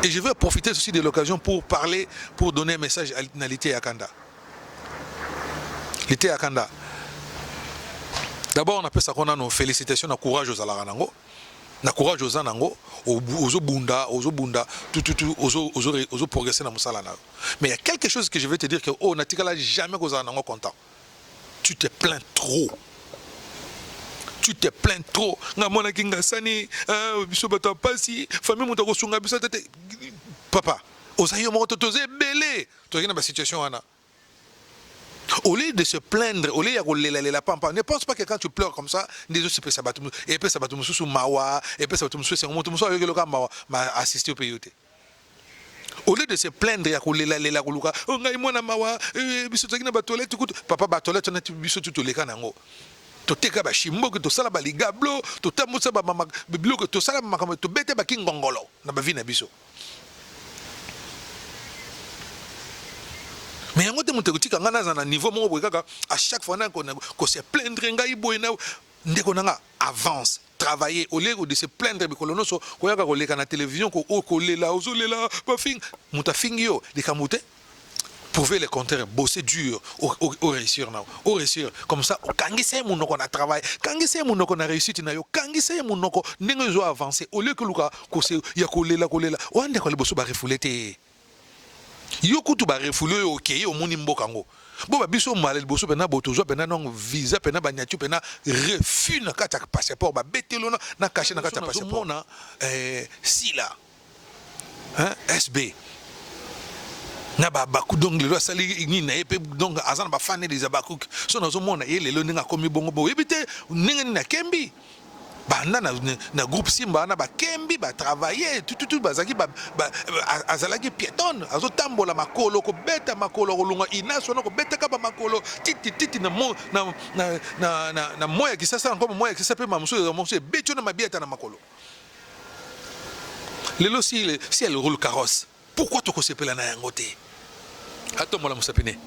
Et je veux profiter aussi de l'occasion pour parler, pour donner un message à Lité Yakanda. Lité Yakanda. D'abord, on appelle ça qu'on a nos félicitations, nos courage aux Alaranango. Na courage aux Anango, aux Bunda, aux progresser dans Moussalana. Mais il y a quelque chose que je veux te dire que, oh, Natikala jamais aux Anango content. Tu te plains trop. Tu te plains trop. Ngamona kinga sani, biso bata pasi, famille mutako sunga biso tete. Papa, osayo mo totoze belé. Tu regardes ma situation ana. Au lieu de se plaindre, au lieu de la pampa, ne pense pas que quand tu pleures comme ça, les autres se peuvent s'abattre. Et puis ça va te sous mawa, et puis ça va te c'est un mot avec le gars m'a assisté au pays. Au lieu de se plaindre, il y a la guluka, oh ngai mona mawa, biso takina ba toilette, papa ba toilette na biso tout le kanango. To teka ba shimbo que to sala ba ligablo, to tamusa ba mama biblo que to sala ba to bete ba kingongolo na ba vina biso. Mais yango te mutekotika ngana za na niveau mo boyaka à chaque fois qu'on se plaindre ngai boyena ndeko nanga avance travailler au lieu de se plaindre bikolono so koyaka koleka na télévision ko lela ozolela ba fing muta fingio de kamute pouvez le contraire bosser dur au réussir na au réussir comme ça kangise munoko na travail kangise munoko na réussite na yo kangise munoko ndenge zo avancer au lieu que luka ko se ya kolela wande ko le boso ba refouler yo kutu ba refoulé OK yo moni mboka ngo bo ba biso malel boso pena botozo pena non visa pena ba nyatu pena refus na kata passeport ba betelo na caché na kata passeport na sila hein SB na ba baku donc le sali ni na epé donc azana ba fané des abakuk so na zo mona yele lo ninga komi bongo bo ebité ninga na kembi banda na groupe Simba na ba kembi ba travailler tout bazaki ba azalaki piétonne azo tambola makolo ko beta makolo ko lunga inaso na ko beta ka ba makolo titi na moya kisasa encore moya kisasa pe mamuso becho na mabieta na makolo lelo si elle roule carrosse pourquoi to ko sepela na yangote attends moi la musapine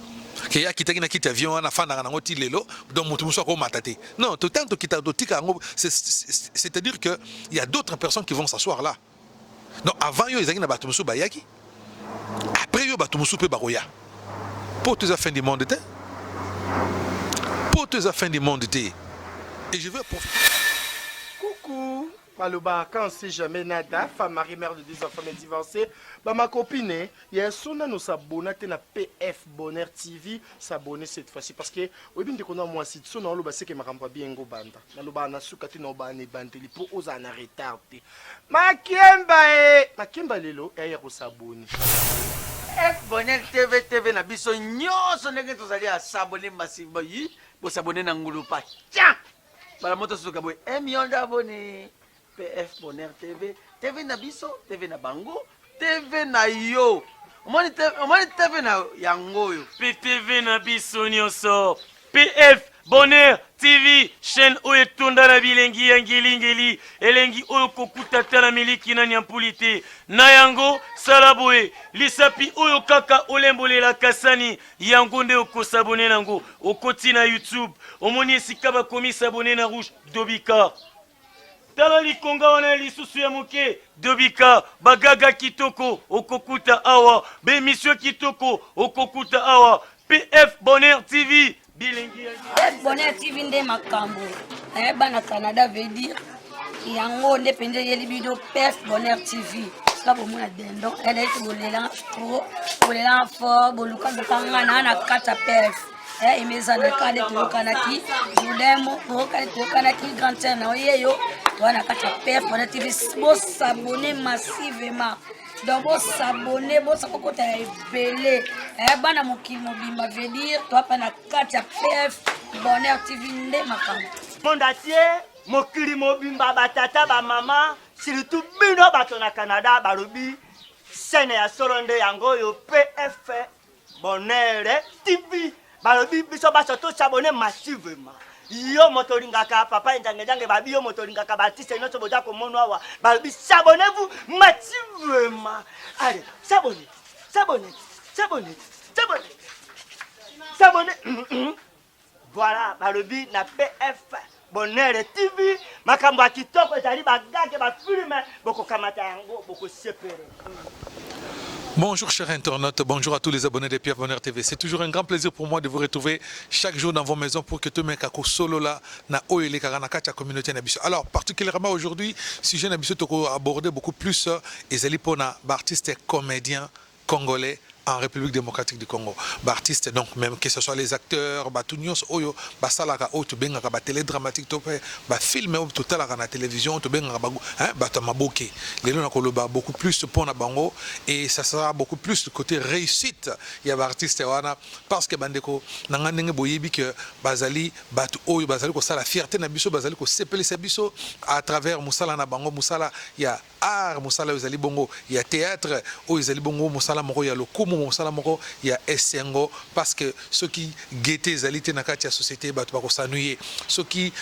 que ya kitaki na kiti avion na fanda na ngoti lelo donc mutu muso ko matate non tout temps to kita do tika c'est-à-dire que il y a d'autres personnes qui vont s'asseoir là non avant yo ezaki na batu muso bayaki après yo batu muso pe baroya pour tes affaires du monde pour tes affaires du monde et je veux profiter. Coucou Maloba, quand c'est jamais nada, femme mariée, mère de 2 enfants, mais divorcée, bah ma copine, il y a son nous s'abonner à PF Bonheur TV, s'abonner cette fois-ci parce que au bien de qu'on a moi si son nom c'est que ma rampa bien go banda. Maloba na sukati no ba ne bandeli pour aux en retardé. Makemba lelo et ko s'abonner. PF Bonheur TV na biso nyonso ndenge tozali à s'abonner massivement yi, bo s'abonner na ngulu pa. Tiens. Bala moto suka boy 1 million d'abonnés. PF Bonheur TV na biso, TV na bango, TV na yo. Omoni TV na yango yo. PTV na biso nyonso. PF Bonheur TV, chaîne oyo etunda na bilengi ya ngeli elengi oyo kokuta tala miliki na nyampulite. Na yango salaboe, lisapi oyo kaka olembolela kasani, yango nde okosabone nango, okoti na YouTube. Omoni esika bakomi sabone na rouge Dobika. Tala likonga wana lisusu ya muke Dobika bagaga kitoko okokuta awa be monsieur kitoko okokuta awa PF Bonheur TV bilingi PF Bonheur TV nde makambo bana Canada veut dire yango nde pende yeli bido PF Bonheur TV ça pour moi dendo elle est bolela trop bolela fort boluka bokanga na kata PF imezana kade tukanaki julemo tukanaki grand channel oyeyo wana kata PF Bonheur TV bo s'abonner massivement donc bo s'abonner bo sakokota ebele bana mokili mobimba veut dire toi pa na kata PF Bonheur TV nde makambo monde entier mokili mobimba batata ba mama surtout bino bato na Canada balobi scène ya soronde yango yo PF Bonheur TV balobi biso baso to s'abonner massivement yo motoringaka papa njange babi yo motoringaka batiste nyonso boja komonwa wa balobi s'abonnez-vous massivement allez s'abonner voilà balobi na PF Bonheur TV makambo ya kitoko ezali bagage bafilme bokokamata yango bokosepere. Bonjour chers internautes, bonjour à tous les abonnés de PF Bonheur TV. C'est toujours un grand plaisir pour moi de vous retrouver chaque jour dans vos maisons pour que tout le monde solo là na oele karanakacha communauté nabiso. Alors particulièrement aujourd'hui, sujet nabiso toko aborder beaucoup plus ezali pona artistes comédiens congolais en République démocratique du Congo. Artistes donc même que ce soit les acteurs, batunios oyo, basalaka o to benga ba télé dramatique to ba film o to tala na télévision to benga ba hein batamaboke. Les lona koloba beaucoup plus pour na bango et ça sera beaucoup plus du côté réussite. Il y a artistes wana parce que bandeko nanga ndenge boyebi que bazali batu oyo bazali ko sala fierté na biso bazali ko sepeli sa biso à travers musala na bango musala ya art musala ezali bongo ya théâtre o ezali bongo musala moko ya lokumu musala moko ya esengo parce que ceux qui guettaient ezali te na kati ya société batu bako sanuye ceux qui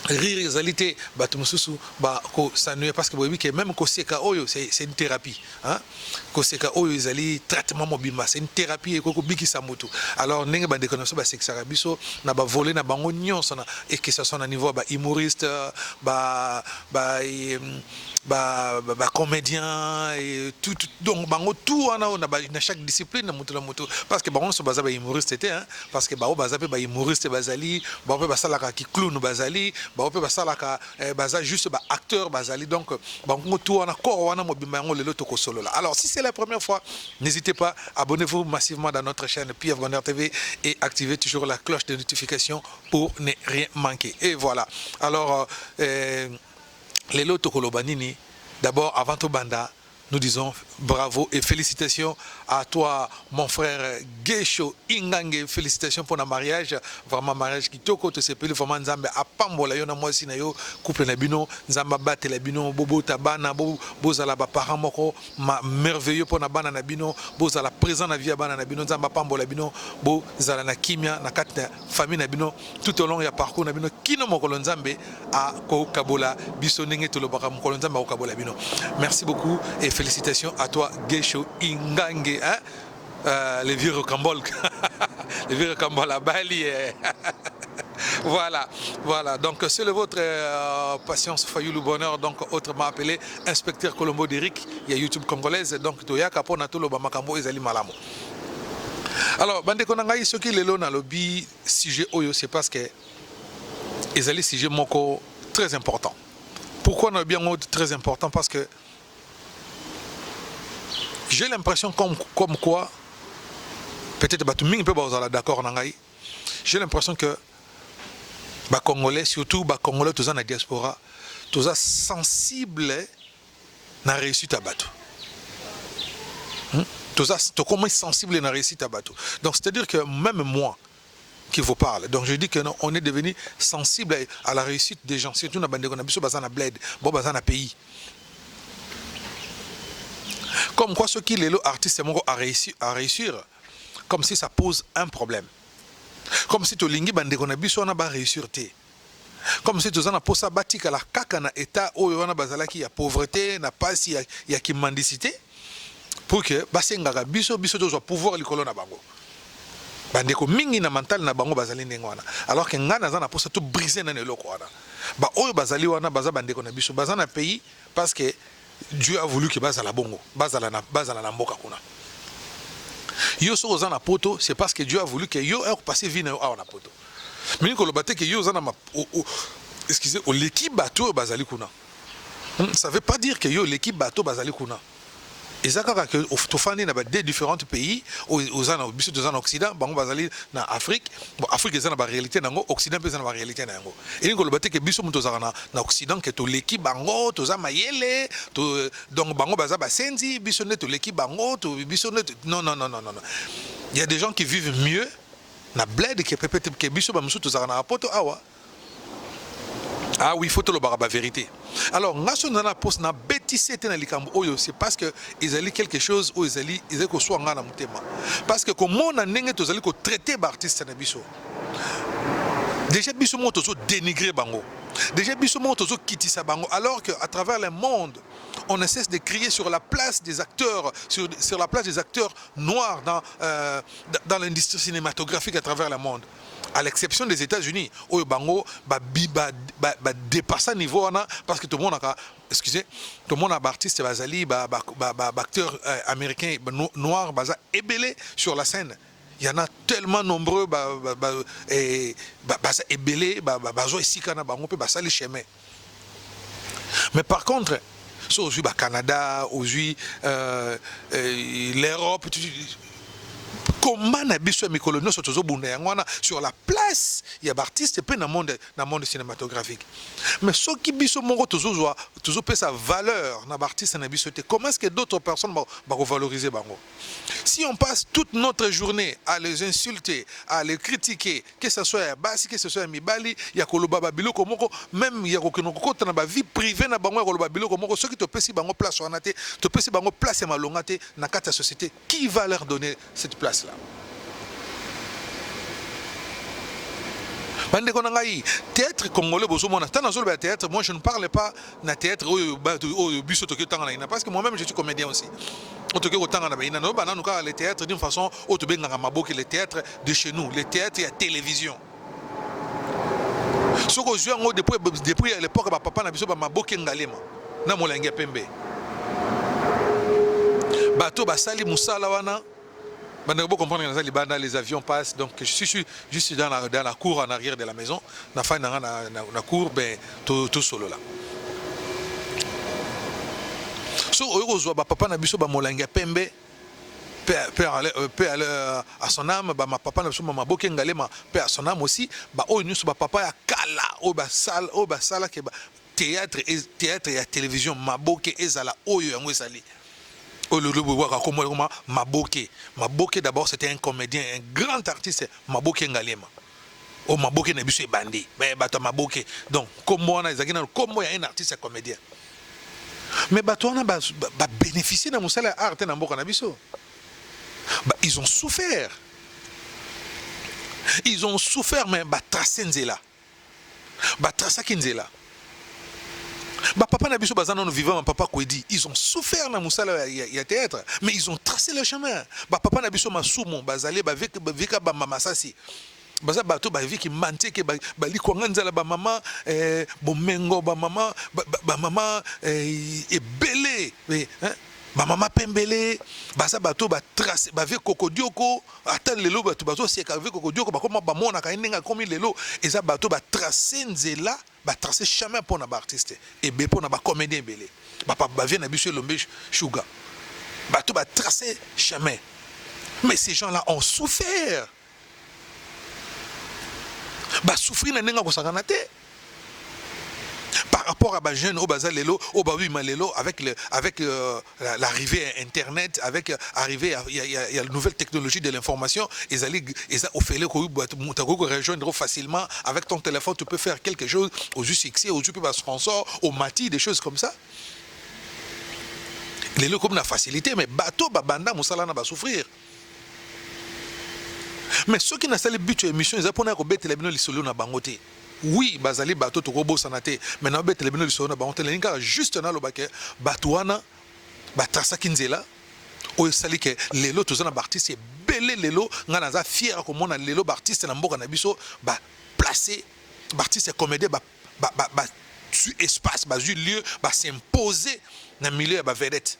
rire ezalité bato mususu ba ko sanuer parce que boyebi que même koseka oyo c'est une thérapie hein koseka oyo ezali traitement mobimba c'est une thérapie et koko bikisa moto alors ndenge bande konoso ba sexara biso na ba voler na bango nyonso na et que ça soit na niveau ba humoriste ba comédien et tout donc bango tout na chaque discipline na moto parce que bango so baza ba humoriste était hein parce que ba baza pe ba humoriste bazali ba pe basalaka ki clown bazali ba pe basalaka baza juste ba acteur bazali donc bango tout wana corps wana mobimba yango lelo toko solo là. Alors si c'est la première fois, n'hésitez pas, abonnez-vous massivement dans notre chaîne PF Bonheur TV et activez toujours la cloche de notification pour ne rien manquer. Et voilà. Alors lelo toko lobanini d'abord avant tout banda nous disons bravo et félicitations à toi, mon frère Gesho Ingange. Félicitations pour le mariage. Vraiment, mariage qui toko te sepeli. Vraiment, Nzambe a pambola yo na mwasi na yo. Couple na bino. Nzamba bate la bino. Bobo tabana. Bobo zala ba parent moko. Merveilleux pour na bana na bino. Bobo zala présent na vie bana na bino. Nzamba pambola bino. Bobo zala na kimia. Na kat na famille na bino. Tout au long ya parcours na bino. Kino moko Nzambe a ko kabola. Biso nenge to lo baka moko Nzamba a kabola bino. Merci beaucoup et félicitations à toi, Gesho Ingange, hein? Les vieux rocamboles, les vieux rocamboles à Bali. Voilà. Donc c'est le vôtre Patience Fayoulou Bonheur, donc autrement appelé Inspecteur Colombo d'Eric. Il y a YouTube congolaise, donc Toya Kapona Tolo Bamakambo Ezali Malamo. Alors, bande konangai ce qui est le na lobby sujet oyo, c'est parce que Ezali sujet moko très important. Pourquoi on a bien très important? Parce que j'ai l'impression comme quoi, peut-être que d'accord, j'ai l'impression que les Congolais, surtout les Congolais dans la diaspora, sont sensibles à la réussite à Batou. Comment sensible à la réussite à Batou. Donc c'est-à-dire que même moi, qui vous parle. Donc je dis que non, on est devenu sensible à la réussite des gens, surtout dans la bled, dans le pays. Comme quoi ceux qui les artistes à réussir, comme si ça pose un problème. Comme si tu lingi bande qu'on a biso na ba réussir té. Comme si tu en as posé batik à la kaka na état où on a bazala qui a pauvreté, n'a pas si y a qui mendicité pour que basenga biso doit pouvoir likolo na bango. Bande ko mingi na mental na bango bazali ndengwana. Alors que ngana za na posa tout briser na eloko wana. Ba oyo bazali wana baza bande ko na biso baza na pays parce que Dieu a voulu que Bazala bongo, Bazala na mboka kuna. Yo so ozana poto, c'est parce que Dieu a voulu que yo ait passé vie na na poto. Mais ko lobate que yo ozana excusez, l'équipe bateau bazali kuna. Ça veut pas dire que yo l'équipe bateau bazali kuna. Et ça quand que tofani na des différents pays ozana biso en Occident, bango bazali na Afrique, bon Afrique ezana ba réalité nango, Occident pe ezana ba réalité nango. Et ko lobate que biso muto zana na Occident que to l'équipe bango, to za mayele, to donc bango baza ba senzi, biso ne to l'équipe bango, to biso ne non. Il y a des gens qui vivent mieux na bled que peut-être que biso ba muso to zana na poto awa. Ah oui, il faut te le baraba vérité. Alors, national post na bêtise na likambo oyo, c'est parce que ils allaient quelque chose où ils allaient ko soit ngana mutema. Parce que comme on a nenge to zali ko traiter ba artiste na biso. Déjà biso mo to so dénigrer bango. Déjà biso mo to so kitisa bango alors que à travers le monde on ne cesse de crier sur la place des acteurs, sur la place des acteurs noirs dans l'industrie cinématographique à travers le monde. à l'exception des États-Unis oyo bango dépassa niveau wana parce que tout le monde a excusez tout le monde a artiste bazali acteur américain noir baza ébélé sur la scène. Il y en a tellement nombreux baza ébélé bazo esika na bango pe basali chemin. Mais par contre so aujourd'hui Canada aujourd'hui l'Europe comment na biso mikolo nyonso tozobunda yango wana sur la place ya baartiste pe na monde cinématographique. Mais soki biso moko tozopesa valeur na baartiste na biso te, comment est-ce que d'autres personnes vont valoriser bango? Si on passe toute notre journée à les insulter, à les critiquer, que ce soit ya basi, que ce soit ya mibali, ya koloba ba biloko moko, même ya kokota na ba vie privée na bango ya koloba biloko moko, soki topesi bango place wana te, topesi bango place ya malonga te na kati ya société, qui va leur donner cette place là? Bande konangai théâtre congolais bozomona tana zolo ba théâtre, moi je ne parle pas na théâtre au biso to ketanga na parce que moi-même je suis comédien aussi. On te ketanga na ba ina no bana no ka le théâtre d'une façon au to benga maboki le théâtre de chez nous, le théâtre et la télévision. Soko zuango depuis à l'époque ba papa na biso ba maboki ngalema na molangi pembe. Bato basali musala wana. Vous comprendre que les avions passent, donc je suis juste dans la cour en arrière de la maison. Na cour, ben tout solo là. So heureusement, papa na biso ba molangi pembe, aller à son âme, ba ma papa na biso mama bokengale ma paix à son âme aussi, ba o nyuso ba papa ya kala, o ba sala ke ba théâtre et la télévision maboke ezala oyo yango ezali. Maboke d'abord c'était un comédien, un grand artiste, Maboke Ngalema. Oh Maboke Nebisu Bandi, Bato Maboke. Donc comme on a un artiste et comédien. Mais Bato on a bénéficié de musala art na mboka na biso. Ils ont souffert. Ils ont souffert mais batrasa nzela. Batrasa kinzela. Papa Nabiso Bazano nous vivant, papa Kwedi, ils ont souffert na musala ya théâtre, mais ils ont tracé le chemin. Papa Nabiso Masumo, Bazale, Vika Mamasasi. Baza bato ba viki mante ke ba likwanga la ba mama bomengo ba mama ebele ba mama pembele baza bato ba tracer ba ve kokodioko ata lelo bato bazo seka ve kokodioko ba koma ba mona ka ninga komi lelo eza bato ba tracer nzela ba tracer chemin pour na ba artiste et be pour na ba comédien belé ba vient na biso lombe sugar bato ba tracer chemin. Mais ces gens-là ont souffert. Bah souffrir na nenga kosakana te par rapport à ba jeune au bazalelo au babi malelo avec l'arrivée internet avec arrivée il y a la nouvelle technologie de l'information ils a offert ko rejoindre facilement avec ton téléphone tu peux faire quelque chose au succès au tu peux pas sponsor au mati des choses comme ça les locaux comme la facilité mais bateau babanda musala na ba souffrir. Mais ceux qui n'ont pas le but de l'émission, ils ont pas bête les bino lisolo na bangote. Oui, bazali bateau to robo sanate, mais na bête les bino lisolo na bangote. Les gens juste na lo baké batouana, batrasa kinzela. O sali que lelo tous na artiste belé lelo, ngana za fier comme on a lelo artiste na mboka na biso ba placer, artiste comédien ba su espace, ba ju lieu, ba s'imposer na milieu ba vedette.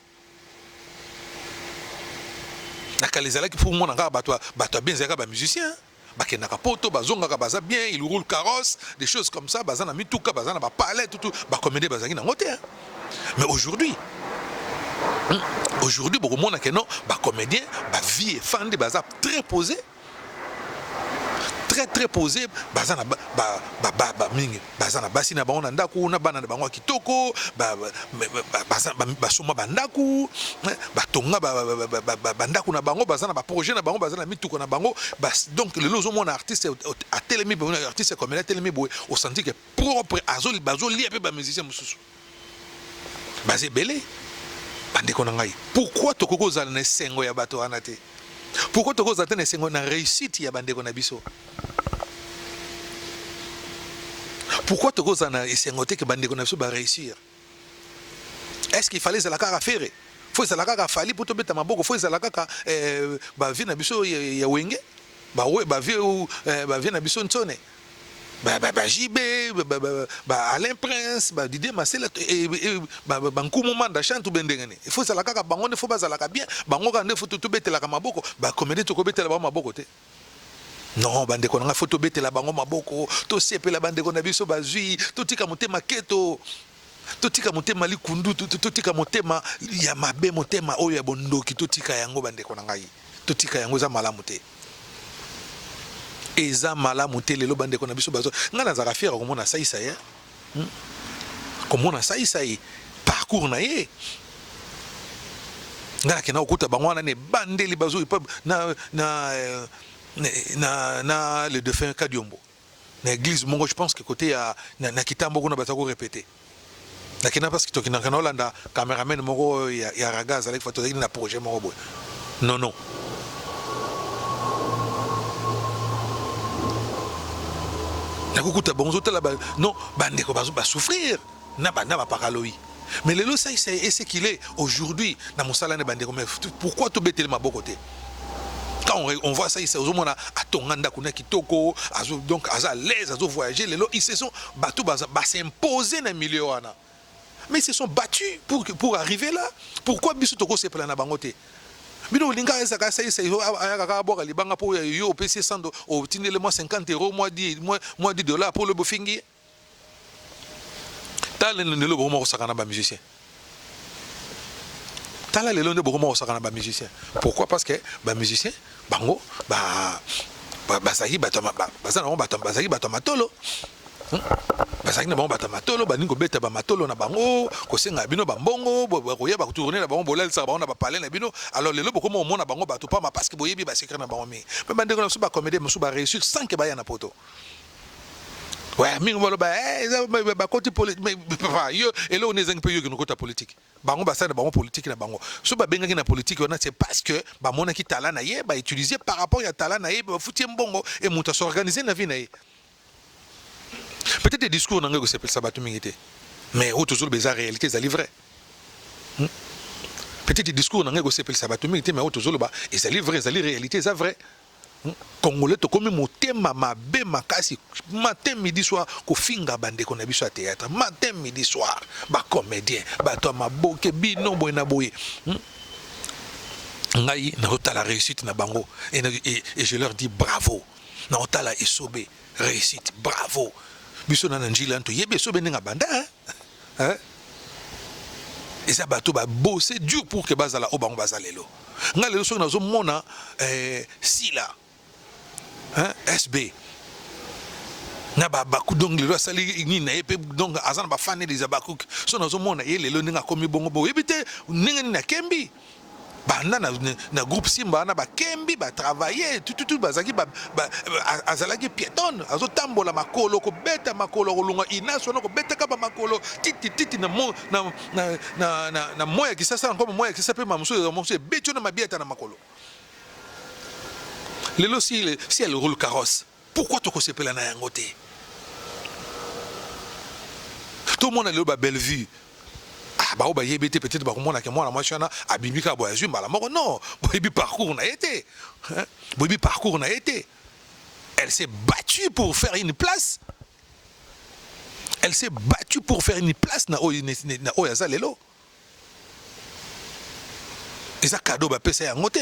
Nakalezala qui pour moi nanga bato bien zaka ba musicien bakena kapoto bazonga baza bien il roule carrosse des choses comme ça bazana mituka bazana ba palais tout ba comédie bazangi na ngote. Mais aujourd'hui beaucoup monde que non ba comédien ba vie et fande baza très posé très posé bazana mingi bazana basi na bango na ndaku na bana na bango kitoko basoma bandaku batonga bandaku na bango bazana ba projet na bango bazana mituko na bango donc le lozo mon artiste a telemi bon artiste comme il a telemi boy au senti que propre azoli bazoli pe ba musicien mususu bazé belé bande konangai pourquoi tokoko za na sengo ya bato anate. Pourquoi tu as atteint une réussite ya bande na biso? Pourquoi tu as atteint que bande na biso ba réussir? Est-ce qu'il fallait la kaka faire? Faut la kaka fali pour te mettre maboko, faut la kaka ba vie na biso ya wenge. bawe bavie na biso ntsone JB Alain Prince Didier Marcel bankumu manda chantu bendengene il faut zala kaka bango ne faut bazala bien bango ka ne faut tout betela ka maboko ba comédie to ko betela ba maboko te non bandeko nga faut to betela bango maboko to sepela bandeko na biso bazui to tika motema keto totika motema likundu totika motema ya mabe motema oyo ya bondoki totika yango bandeko na ngai totika yango za malamu te eza malamu te lelo bandeko na biso bazo nga nazaka fier komona saisa ye komona saisa ye parcours na ye nga kena okuta bango wana ne bandeli bazo na le défunt Kadiombo na église mongo je pense que côté na kitambo kuna batako répéter nakina parce que tokina kana olanda cameraman moko ya ragaz avec photo na projet moko boy non nakukuta bonzo tala non bandeko bazo ba souffrir na ba paraloi mais lelo ça c'est ce qu'il est aujourd'hui na mosala ne bandeko mais pourquoi to betele maboko te quand on voit ça, ils sont au Atonganda kuna kitoko, donc à l'aise, à voyager, ils se sont battus, s'imposer dans le milieu. Mais ils se sont battus pour arriver là. Pourquoi Bissotoko s'est plaint à Bangote? Bino linga ezaka ça ayaka boka libanga po yo PC 100 au tinde le mois 50 €, moi 10 dollars pour le bofingi. Tal ne le bomo sakana ba musicien. Tala lelo nde bokomo osakana ba musicien. Pourquoi? Parce que ba musicien bango bazaki batoma bazana bazaki batoma tolo. Bazaki na bango batoma tolo baningo beta ba matolo na bango ko senga bino ba mbongo koyeba ko tourner na bango bolal sa bango na ba parler na bino. Alors lelo bokomo mona bango bato pa ma parce que boyebi ba secret na bango mi. Mais bandeko na so ba comédie musu ba réussir sans que ba ya na poto. Ouais, mingo ba côté politique mais papa yo et là on est un peu yo qui nous côté politique. Bango ba ça bango politique na bango. So ba benga na politique on a c'est parce que ba mona ki talent na ye ba utiliser par rapport à talent na ye ba fouti mbongo et monta s'organiser na vie na ye. Peut-être des discours n'angé que c'est ça ba tumingité. Mais au toujours les réalités ça livré. Peut-être des discours n'angé que c'est ça ba tumingité mais au toujours ba et ça livré ça réalité ça vrai. Congolais to comme motema mabe makasi matin midi soir ko finga bande ko na biso à théâtre matin midi soir ba comédien ba to maboke bino boy na boy ngai na la réussite na bango et je leur dis bravo na otala esobe réussite bravo biso na njila nto yebe esobe ninga banda hein et ça bato ba bosser dur pour que bazala o bango bazalelo ngai lelo so na zo mona sila SB na baku donc le sali ni na epé donc azana ba fané des abaku so na zo mona yele lo ninga komi bongo bo ebité ninga na kembi banda na groupe Simba na ba kembi ba travailler tout bazaki ba azalaki piétonne azo tambola makolo ko beta makolo ko lunga ina so ko beta ka ba makolo titi na moya ki sasa encore moya ki sape mamuso beto na mabieta na makolo. Lelo si elle roule carrosse, pourquoi tu ne peux pas la côté? Tout le monde a le belle vue. Ah, bah, bah, yébété peut-être, bah, comment on a que moi, la moitié, à Bibika, bah, je bah, la mort, non. Boibi parcours n'a été. Boibi parcours n'a été. Elle s'est battue pour faire une place. Elle s'est battue pour faire une place na Oyaza Lelo. Et ça cadeau ba pesa yangote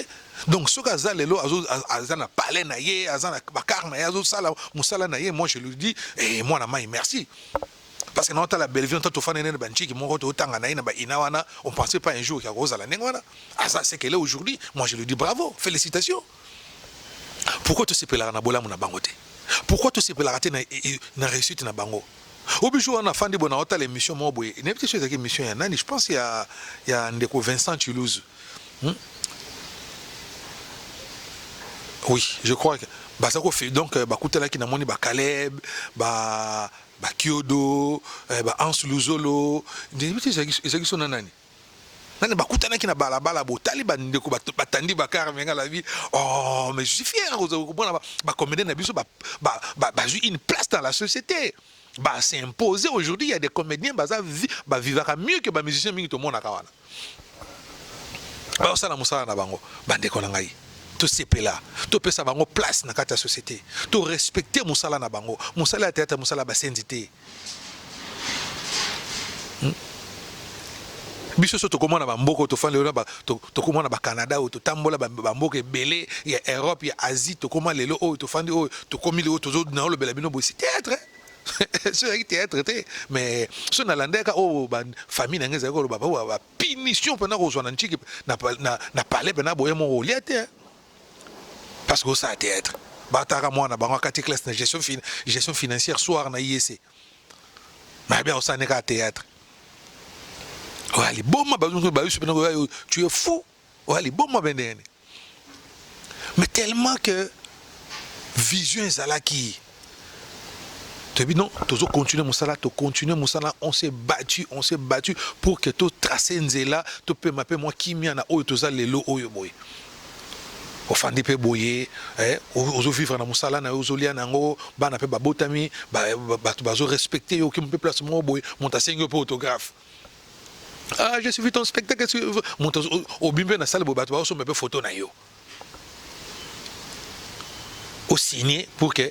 donc ce que lelo azana palais na ye azana bakar na ye azo sala musala na ye moi je lui dis et moi na mai merci parce que na ta la belle vie on t'a fané na banchi qui mon to tanga na ina ba inawana on pensait pas un jour qu'il y a rosa la nengwana ça c'est qu'elle est aujourd'hui moi je lui dis bravo félicitations. Pourquoi tu sais pas la na bola na bangote pourquoi tu sais pas la rater na réussite na bango Obiju on a fandi bona hota l'émission mo boy une petite chose avec émission ya nani je pense il y a ndeko Vincent Toulouse. Oui, je crois que ça fait donc bakutela ki na moni ba Caleb, ba Kyodo, ba Hans Luzolo, des petits sont nani. Nani bakutana ki na balabala botali ba ndeko batandi bakar menga la vie. Oh, mais je suis fier ba comédien na biso ba une place dans la société. Bah c'est imposé aujourd'hui, il y a des comédiens ba vivra mieux que ba musiciens mingi to mona kawana. Ba osala musala na bango bande ko na ngai to sepela to pesa bango place na kati ya société to respecter musala na bango musala ya théâtre musala basenzi te biso so tokomona bamboka tofandi lelo tokomona bacanada oyo totambola bamboka ebele ya Europe ya Asie tokoma lelo oyo tofandi oyo tokomi lelo tozodina olobela bino boye c'est théâtre c'est théâtre te mais so nalandeka oyo bafamille na ngai ezali koloba bapunition mpena kozwa na ntiki na pale mpena boye moko olia te parce que ça théâtre bataka mwana bango akati classe na gestion financière soir na IEC mais bien ça n'est qu'à théâtre. Tu es fou. Mais tellement que vision est là qui. Tu dis non, tu continues Moussala, on s'est battu pour que tu traces là, tu peux m'appeler moi qui m'y en a ou tu as les lots ou boy. Ofandi pe boye ozo vivre na musala na ozolia nango bana pe babotami bazo respecter yo ki mo pe place mo boye monta sengo pe autographe. Ah, j'ai suivi ton spectacle. Au bimbe na salle bobato ba so me pe photo na yo. Au signé pour que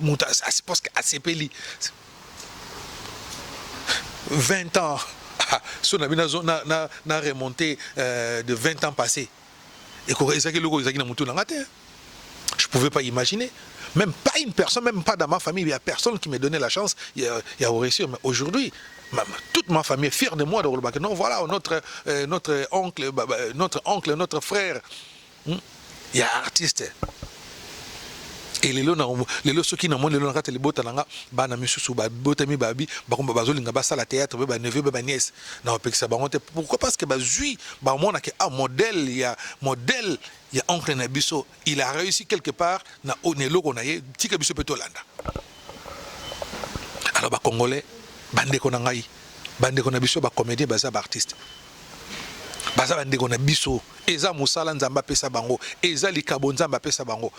monta parce que ACP li 20 ans so na bina na remonté de 20 ans passés. Et je ne pouvais pas imaginer. Même pas une personne, même pas dans ma famille, il n'y a personne qui me donnait la chance. Il y a réussi. Mais aujourd'hui, toute ma famille est fière de moi. Non, voilà, notre oncle, notre frère. Il y a artiste. Et les lots qui n'ont pas les bottes à la monsieur botami babi bazolinga basa la théâtre ba neveu ba nièce na pekisa bangote pourquoi parce que bazui ba mona que modèle il y a oncle Nabiso il a réussi quelque part na onelo qu'on a tika biso petolanda alors ba congolais bande ko na ngai bande ko na biso ba comédien baza ba artiste baza bande ko na biso eza musala nzamba pesa bango eza likabo nzamba pesa bango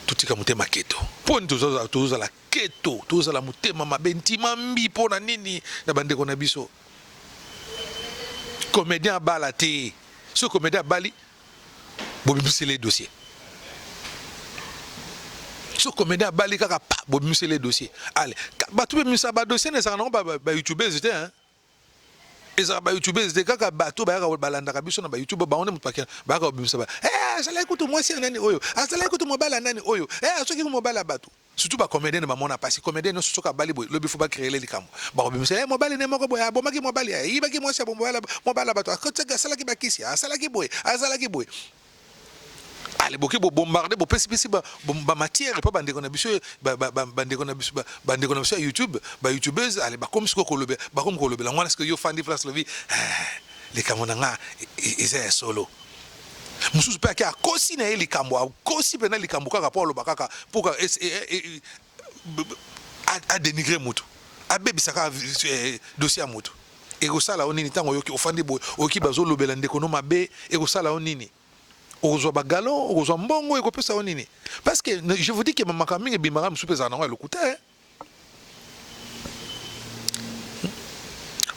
tutika mutema keto poni tuza la keto tuza la mutema mabentima mbi pona nini na bande ko na biso comédien balate ce comédien bali bobimise les dossiers ce comédien bali kaka pa bobimise les dossiers allez ba tu bimisa ba dossier ne ça non ba youtubeurs était hein eza ba youtubeurs de kaka bato ba yaka balanda biso na ba youtube ba onde mutpakela ba ka bimisa ba azala ekutu mwasi nani oyo azala ekutu mobala nani oyo soki mobala bato surtout ba comédien na mona pasi comédien no soka bali boy lobi fo ba créer les likambo ba bimisa mobala ne moko boy bomaki mobala yibaki mwasi mobala bato akotaka sala ki bakisi asala ki boy allez boki bo bombarder bo pesi ba matière pas bande kona biso bande kona biso YouTube ba youtubeurs allez ba comme siko kolobe ba comme kolobe la ngwana ce que yo fandi place le vie les kamonanga ils solo mususu pe ka kosi na eli kambo kosi pe na likambo kaka polo bakaka pour a dénigrer mutu a bebisa ka dossier mutu et ko sala onini tango yoki ofandi bo oki bazo lobela ndeko no mabe et ko sala onini ozo bagalon ozo mbongo et ko pesa onini parce que je vous dis que mama kaminga bimara msupeza na le kuta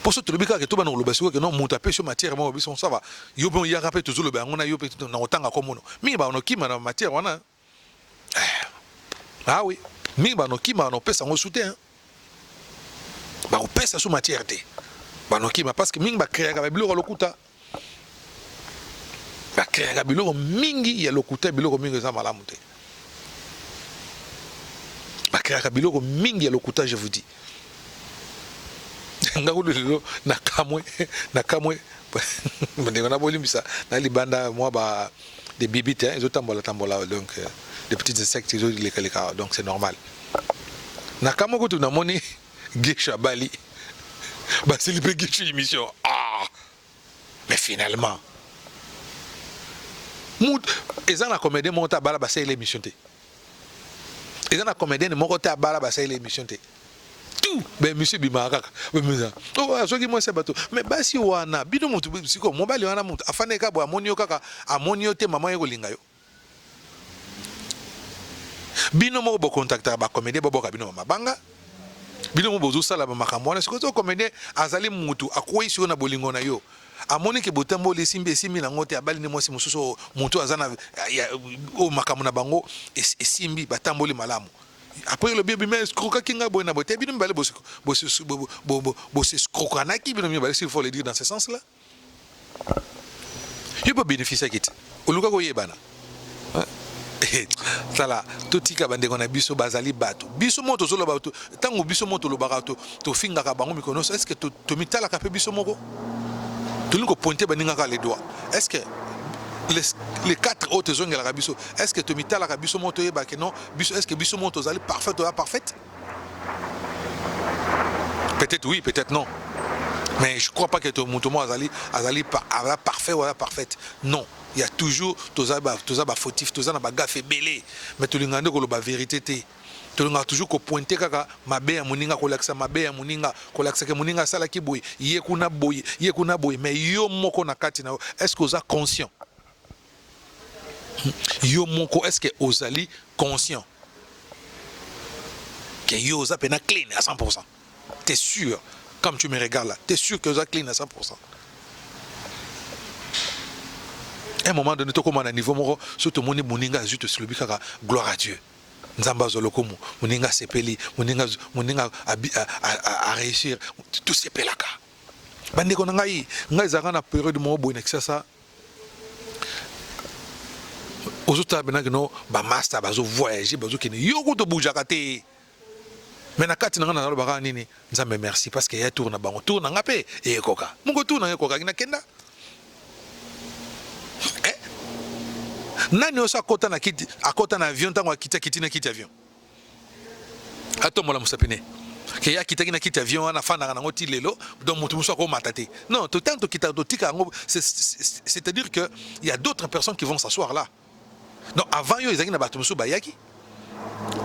pour ce que le bika que tout le basio que non monta pe sur matière moi biso ça va yo bon ya rappel toujours le ba ngona yo pe na otanga comme no mi ba no kima na matière wana ah oui mi ba no kima no pesa ngo soutien ba o pesa sur matière te ba no kima parce que mi ba créer ka biloko lokuta ba créer ka biloko mingi ya lokuta biloko mingi za malamu te ba créer ka biloko mingi ya lokuta je vous dis ngakulu na kamwe ndeko na bolimbisa na libanda moi ba des bibites ils otambola donc des petits insectes ils ont donc c'est normal na kamwe ko tu na moni geisha bali ba c'est libre geisha émission mais finalement mout ezana comédien monta bala ba c'est l'émission té ezana comédien monta bala ba c'est l'émission té tout ben monsieur bimaka soki moi c'est bateau mais basi wana bino mutu siko mobali wana mutu afane ka bo amonio kaka amonio te maman yeko linga yo bino mo bo contacter ba comédien bo ka bino mabanga bino mo bozo sala ba makambo wana siko to comédien azali mutu akwei sio na bolingo na yo amoni ke botambo le simbi esimbi na ngote abali ne mwasi mususu muntu azana o makamu na bango esimbi batamboli malamu. Après le bébé mais escroquer kinga boy na boté bino mbale bos escroquanaki bino mbale s'il faut le dire dans ce sens là. Il peut bénéficier kit. Oluka ko yebana. Sala totika bande kona biso bazali bato. Biso moto zolo bato. Tango biso moto lo barato to finga ka bango mikono est-ce que to mitala ka pe biso moko? To lingo pointer baninga ka les doigts. Est-ce que les 4 autres zones de la Rabiso, est-ce que tu as la Rabiso moto que non, est-ce que Biso moto est parfaite ou parfaite? Peut-être oui, peut-être non. Mais je ne crois pas que ton moto azali parfait ou parfaite. Non, il y a toujours toza fautif, toza na bagafé belé, mais tu l'ingande ko la vérité té. Tu l'as toujours ko pointer kaka mabe ya muninga ko laksa mabe ya muninga ko laksa ke muninga sala ki boy, ye kuna boy, mais yo moko na kati na est-ce que vous êtes conscient? Yo moko est-ce que ozali conscient que yo oza pena clean à 100%? T'es sûr, comme tu me regardes là, t'es sûr que oza clean à 100%? À un moment donné, tu commences à niveau moko, surtout moni moninga juste sur le bikaka, gloire à Dieu. Nzamba zolokomu, moninga sepeli, moninga a réussir, tout sepelaka. Bande ko ngai zaka na période mo bo ça. Ozuta benagno ba master bazo voyager bazo kene yoko to bujakate mais na kati na ngana lo baka nini nzambe merci parce que ya tour na bango tour na ngape e koka mungo tour na koka kina kenda nani osa kota na kiti akota na avion tango akita kiti na kiti avion atomo la musapine que ya kita kina kiti avion ana fana na ngoti lelo donc mutu muso ko matate non to tanto kita to tika ngo c'est-à-dire que il y a d'autres personnes qui vont s'asseoir là. Non, avant yo ezaki na bato musu bayaki.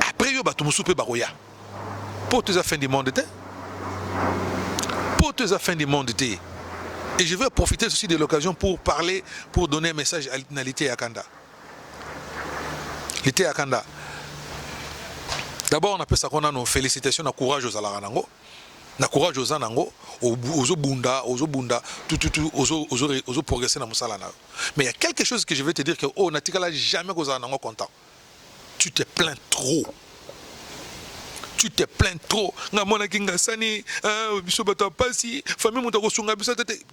Après yo bato musu pe baroya. Pour tes affaires du monde té. Pour tes affaires du monde té. Et je vais profiter aussi de l'occasion pour parler, pour donner un message à l'ité Akanda. L'ité Akanda. D'abord on appelle ça qu'on a nos félicitations, na courage aux alaranango. Na courage aux anango, aux bunda, aux progresser dans Moussalana. Mais il y a quelque chose que je vais te dire que oh natikala jamais aux anango content. Tu te plains trop. Tu te plains trop. Nga mona kinga sani, biso bata pasi, famille mutako sunga biso tete.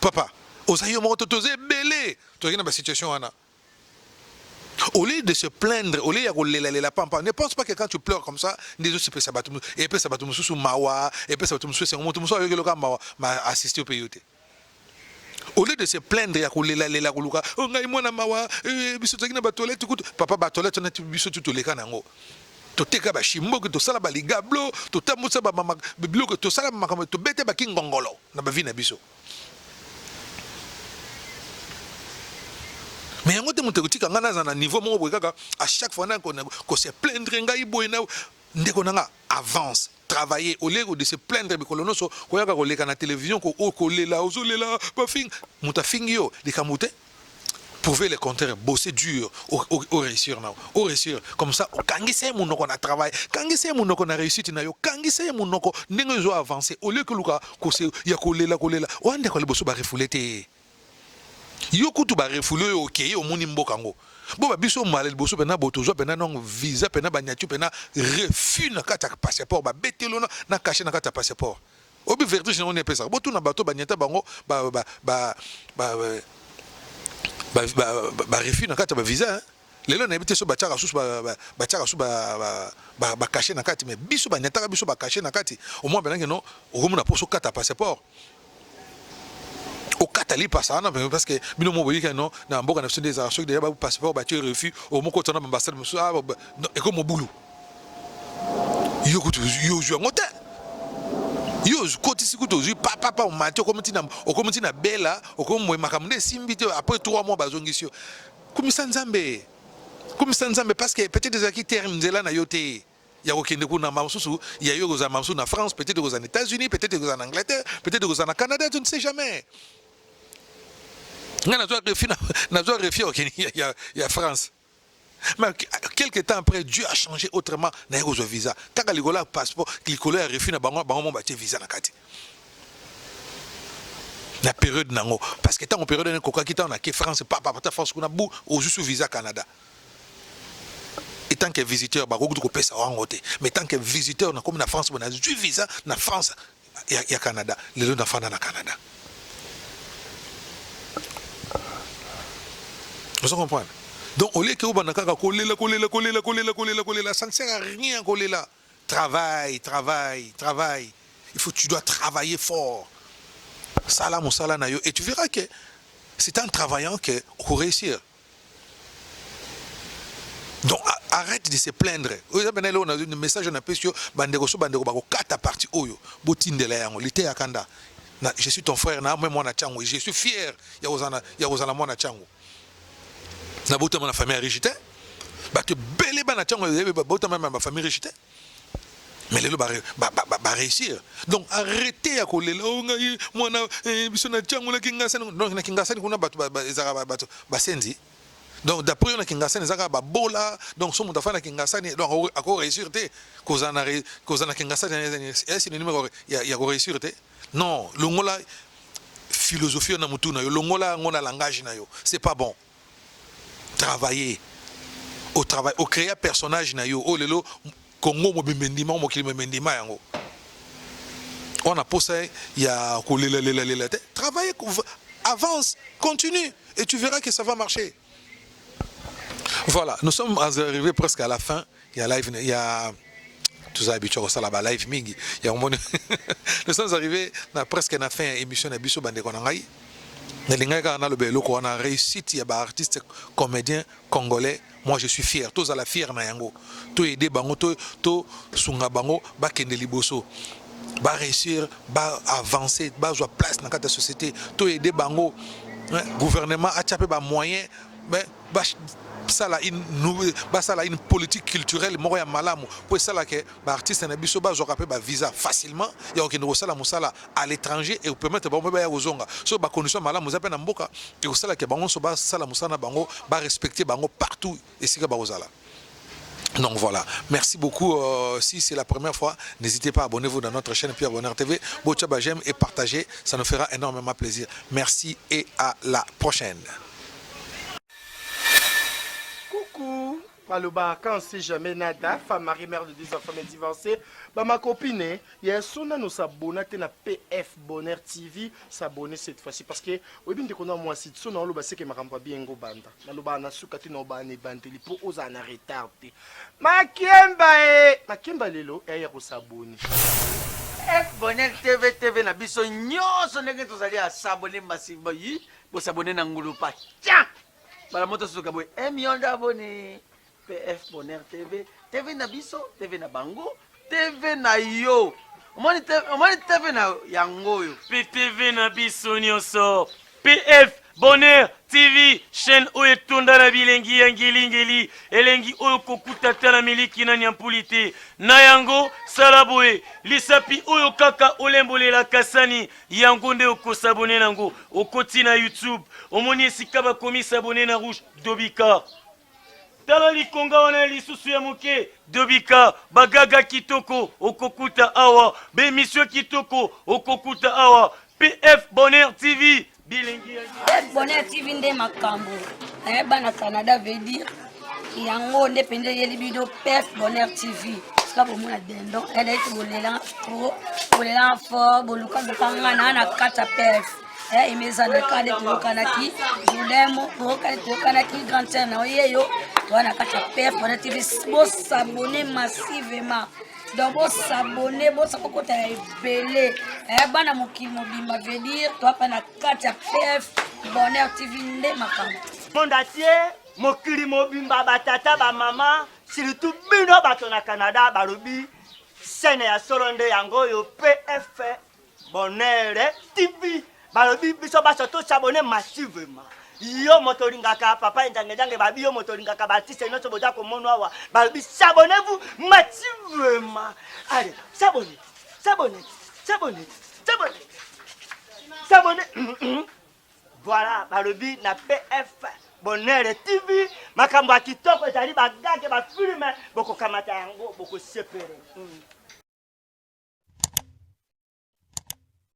Papa, osayo mo totoze belé. Tu regardes la situation ana. Au lieu de se plaindre, au lieu de la pampa, ne pense pas que quand tu pleures comme ça, les autres se peut s'abattre, et puis s'abattre sous mawa, et puis s'abattre sous mawa, m'a assisté au pays. Au lieu de se plaindre, il y a la goluka, oh ngai mwana mawa, biso taki na batolette, papa batolette on a biso tout le kanango. To teka ba shimbo to sala ba ligablo, to tamusa ba mama biblo to sala makamo to bete ba kingongolo na ba vina biso. Mais yango te mutekotika ngana za na niveau moko kaka à chaque fois qu'on se plaindre ngai boyena ndeko nanga avance travailler au lieu de se plaindre bikolo noso ko yaka ko leka na télévision ko lela ozolela ba fing muta fingio likamute prouver le contraire bosser dur au réussir na au réussir comme ça kangise munoko na travail kangise munoko na réussite na yo kangise munoko ndenge zo avancer au lieu que luka ko se ya ko lela wande ko le boso ba refouler yo kutu ba refoulé okeye omoni mboka ngo bo ba biso malel boso pena botozo pena non visa pena banyatu pena refus na kata passeport ba betelo na caché na kata passeport obi vertige on est pesa botu na bato banyata bango ba refus na kata ba visa lelo na ebite so ba tchaka sous ba caché na kati mais biso banyata biso ba caché na kati au moins benanga non okomona poso kata passeport au Catali passana parce que bino mo boyika non na mboka na des archives de ba passeport ba tu refus au moko tona ambassade musu et comme boulot yo kutu yo jo ngote yo koti sikuto zo papa o mati o komiti na bela o komo makamde simbite après 3 mois bazongisio kumisa nzambe parce que peut-être des qui terme nzela na yote ya kokende kuna mamsusu ya yo goza mamsusu na France peut-être aux États-Unis peut-être aux Angleterre peut-être aux Canada je ne sais jamais. Il y a France. Mais quelque temps après, Dieu a changé autrement. Il y a un visa. Tant que les passeport, les collègues refusent, visa. la période nango parce que tant en période ko ka kita on a que France pas France qu'on a beau au juste visa Canada. Et tant que visiteur ba ko pesa wangote mais tant que visiteur na comme na France on a du visa na France ya Canada les gens na na Canada. Vous comprenez? Donc au lieu que vous banaka coller la ça ne sert à rien coller là. Travail. Il faut tu dois travailler fort. Sala musala na yo et tu verras que c'est en travaillant que on réussir. Donc arrête de se plaindre. On a un message on appelle sur bandeko bako kata parti oyo botindela yango lité yakanda. Je suis ton frère na moi na chango je suis fier ya ozana moi na chango. Na botama na famille rigité. Ba te belé ba na chango botama ma famille rigité. Mais les ba réussir. Donc arrêtez à coller là moi na biso na chango na kingasani donc na kingasani kuna bato basenzi. Donc d'après on a kingasani zaka ba bola donc so mutafa na kingasani donc à réussir te kozana kingasani est le numéro ya réussir te. Non, longola philosophie na mutu na yo longola ngona langage na yo, c'est pas bon. Travailler au travail au créer personnage na yo oh lelo Congo mobimendima mokili mendima yango on a posé il y a travailler avance continue et tu verras que ça va marcher. Voilà, nous sommes arrivés presque à la fin. Il y a live, il y a tout ça habitué au salaba live mingi. Il y a nous sommes arrivés presque à la fin émission de Biso Bande Konangai. On a réussi, il y a des artistes comédiens congolais. Moi je suis fier, tous à la fière na yango. To aider bango, to sunga bango, ba kende liboso. Ba réussir, ba avancer, ba jouer place dans la société. To aider bango, gouvernement a tapé ba moyen, mais ça là une politique culturelle moko ya malamu pour ça là que ba artiste na biso ba zo rapé ba visa facilement ya okende ko sala musala à l'étranger et permettre ba ba ya ozonga so ba condition malamu za pe na mboka et ko sala que bango so ba sala musala bango ba respecter bango partout et sika ba ozala. Donc voilà, merci beaucoup. Si c'est la première fois, n'hésitez pas à abonnez-vous dans notre chaîne Pierre Bonheur TV. Bochaba j'aime et partagez, ça nous fera énormément plaisir. Merci et à la prochaine. Coucou, Paloba, quand c'est jamais nada, femme mariée, mère de 2 enfants, mais divorcée, bah ma copine, il y a son nous s'abonner à PF Bonheur TV, s'abonner cette fois-ci parce que oui bien qu'on a moi si son on le c'est que ma campa bien go banda, na lo ba na sukati no ba ne banteli pour osa na retardé. Makemba lelo et ya ko s'abonner. PF Bonheur TV na biso nyonso ndenge tozali à s'abonner massivement yi, pour s'abonner na ngulu pa. Tiens. Bala moto suka boy 1 million d'abonnés. PF Bonheur TV na biso, TV na bango, TV na yo. Omoni TV na yango yo. PTV na biso nyonso. PF Bonheur TV chaîne oyo etunda na bilengi ya ngeli elengi oyo kokutata na miliki na nyampulite na yango sala boye lisapi oyo kaka olembolela kasani yango nde okosabone nango okoti na YouTube omoni esika bakomi s'abonner na rouge Dobika tala likonga wana lisusu ya moke Dobika bagaga kitoko okokuta awa bemission kitoko okokuta awa PF Bonheur TV PF Bonheur TV nde makambo bana Canada veut dire yango nde pende yeli bido PF Bonheur TV sika bomona dendo elle est bolela fort boluka bokanga na kata PF imezana kade tokanaki judemo tokanaki grand terre na yeyo wana kata PF Bonheur TV bo s'abonner massivement. Donc, vous s'abonnez, vous s'abonnez, bana mokili mobimba veut dire, toi, pas na kata PF Bonheur TV nde makambo. Monde entier, mokili mobimba batata ba mama, surtout bino bato na Canada balobi, scène ya solonde yango yo PF Bonheur TV. Balobi biso baso to s'abonner massivement. Yo motoringaka papa ndange babi yo motoringaka batiste noso boja ko monwa wa balobi s'abonnez-vous massivement. Allez, s'abonnez. Voilà, balobi na PF Bonheur TV makambo kitoko ezali bagage ba filme boko kamata yango boko sepere.